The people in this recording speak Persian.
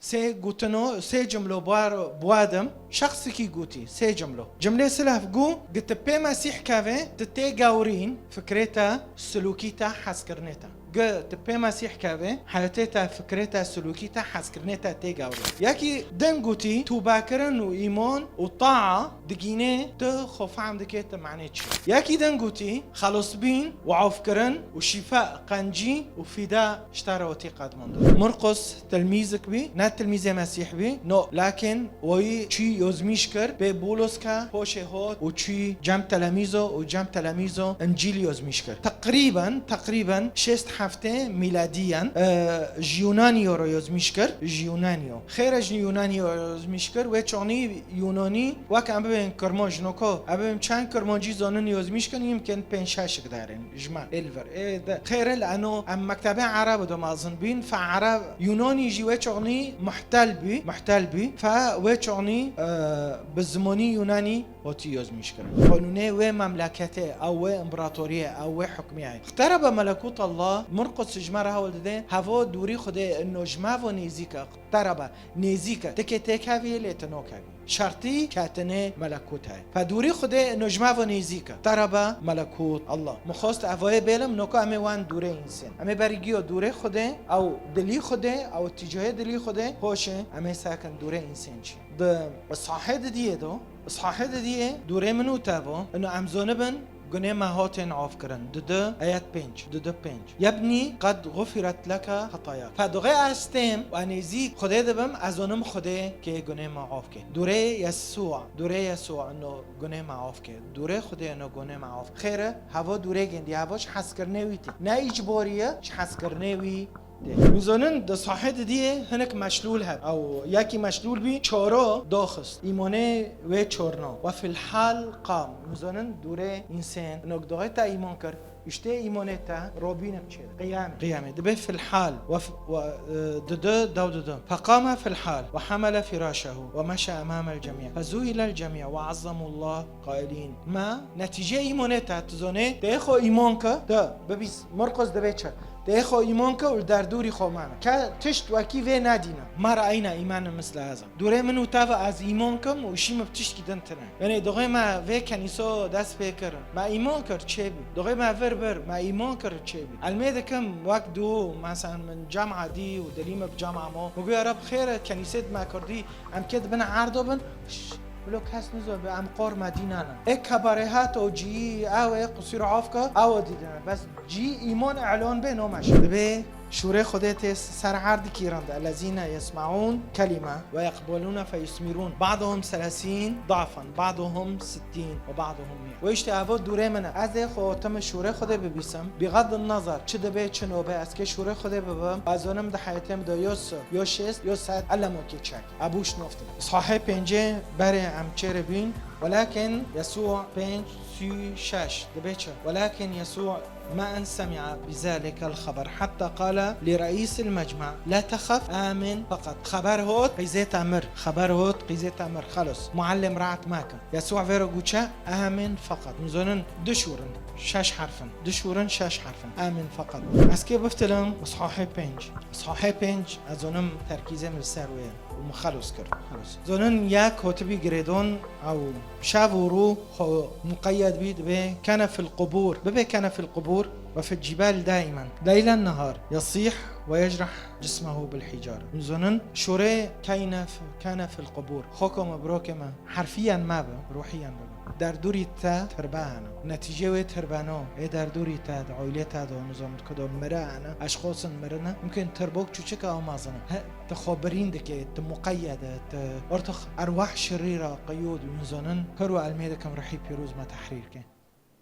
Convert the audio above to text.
سه گوتنو سه جمله بوادم شخصی کی گوتی سه جمله سلاف گو قلت به مسیح كافي تتي قاورين فكرتها سلوكيتها حسكرنتها قلت به مسيح كافي حياتها فكرتها سلوكيتها حسكرنتها تي قاورين ياكي دنقوتي تو باكرن وإيمان وطاعة دقينه تخوف عم دكيت معنيتش ياكي دنقوتي خلص بين وعوفكرن وشفاء قنجي وفداء اشترى وتيقاد من مرقس تلميذك بي نا تلميذ مسيح بي نو لكن وي چي يوزميشكر به بولس كا پوشه هوت وچي جمع تلاميذه انجيل يوزميشكر تقريبا 6 هفته ميلاديا جيونانيو رو يوزميشكر جيونانيو خير جيونانيو يوزميشكر و چوني يوناني وك ام بين كرماج نوكو ابم چند كرماجي زونن يوزميشكر يمكن 5 6 دارين جمع الفر خير لانه ام مكتبه عرب دو مازن بين فعرب يوناني جي و چوني محتل بي و چوني بالزماني يوناني وتي يوزميشكر قانونه و مملكته او امبراطوريه او حكميه اقترب ملكوت الله مرقس جمره ولده هوا دوری خدا انه جمع و نزیک اقترب نزیک تک هوی لتنوکوی شرطی کاتنه ملکوت های فدوری خدا انه جمع و نزیک اقترب ملکوت الله مخواست اوای بلم نوکا همه وان دوره انسان همه برگیو دوره خدا او دلی خدا او اتجاه دلی خدا هوشه همه ساکن دوره انسان چی ده اصحاحه دیه دوره منو تابو انه امزونه بن گناه مهاتن عاف کرن دده آیت 5 یبنی قد غفرت لك خطایا فدغه استم و انزی خدا دبم از اونم خدا که گناه ما عاف که دوره یسوع انو گناه ما عاف که دوره خدا انو گناه ما عاف خیره هوا دوره گندی هواش حس کرنه ویتی نه اجباریه حس کرنه وی میزانن ده صحت دیه هنک مشلول هست او یکی مشلول بی چارا داخست ایمانه و چارنا و فی الحال قام میزانن دوره انسان نقدای تا ایمان کرد اشته ایمانه تا رابینم چه قیامه دبه فی الحال و دو فقام فی الحال و حمل فراشه و مشى امام الجميع فزویل الجميع و عظم الله قائلین ما نتیجه ایمانه تا تزانه ده خو ایمان که ده ببیس مرقس دبه چه ده خو ایمان که در دوری خو منه که تشت وکی و ندینه ما رأینا ایمان مثل هذا دوره منو تاو از ایمان کم و شیم بتشت کدن تنه یعنی دوغه ما و کنیسا دست بکرن ما ایمان کرد چه بی دوغه ما بر ما ایمان کرد چه بی المیده کم وقت دو مثلا من جامعه دی و دلیم بجامعه ما مگوی عرب خیره کنیسه ما کردی ام کد بنا عرضو بن ولو کس نزو به امقار مدینه نه یک کباره هات و جی او قصیر عافکا او دیدن بس جی ایمان اعلان به نامش به شوره خودت سر عرض کیرند الذين يسمعون كلمه ويقبلون فيثمرون بعضهم 30 ضعفا بعضهم 60 وبعضهم 100 و اشتهاوا دوره من از خاتم شوره خود ببیسم بغض النظر چه دبه چه نوبه از که شوره خود ببم ازونم ده حیاتم ده یا 6 یا 100 علمو که چک ابوش نفتم صحیح 5 بره امچره بین ولكن يسوع 5:6 دبيتش ولكن يسوع ما أن سمع بذلك الخبر حتى قال لرئيس المجمع لا تخف آمن فقط خبر هوت قيزيت أمر خلص معلم رعت ماكا يسوع فيرو قوشا آمن فقط مزونن دشورن 6 حرفن آمن فقط اسكي بفتلم اصحاحي 5 ازونم تركيزه من سرويه ومخلص كر خلص زونن ياك كتبي جريدون او شافورو مقيد بيد به كان في القبور وفي الجبال دائما ليلا نهار يصيح ويجرح جسمه بالحجارة مزونن شوري كان في القبور خوكم بروكما حرفيا ما روحيا ما در دوری تا تربانه نتیجه و تربانه در دوری تا عائله تا نظام کدام مرانه اشخاص مرنه ممكن تربوك چوچک او مازنه تخبرين دك مقيده ارتخ ارواح شريره قيود ومزونن كرو الميده كم رحي بيروز ما تحرير كان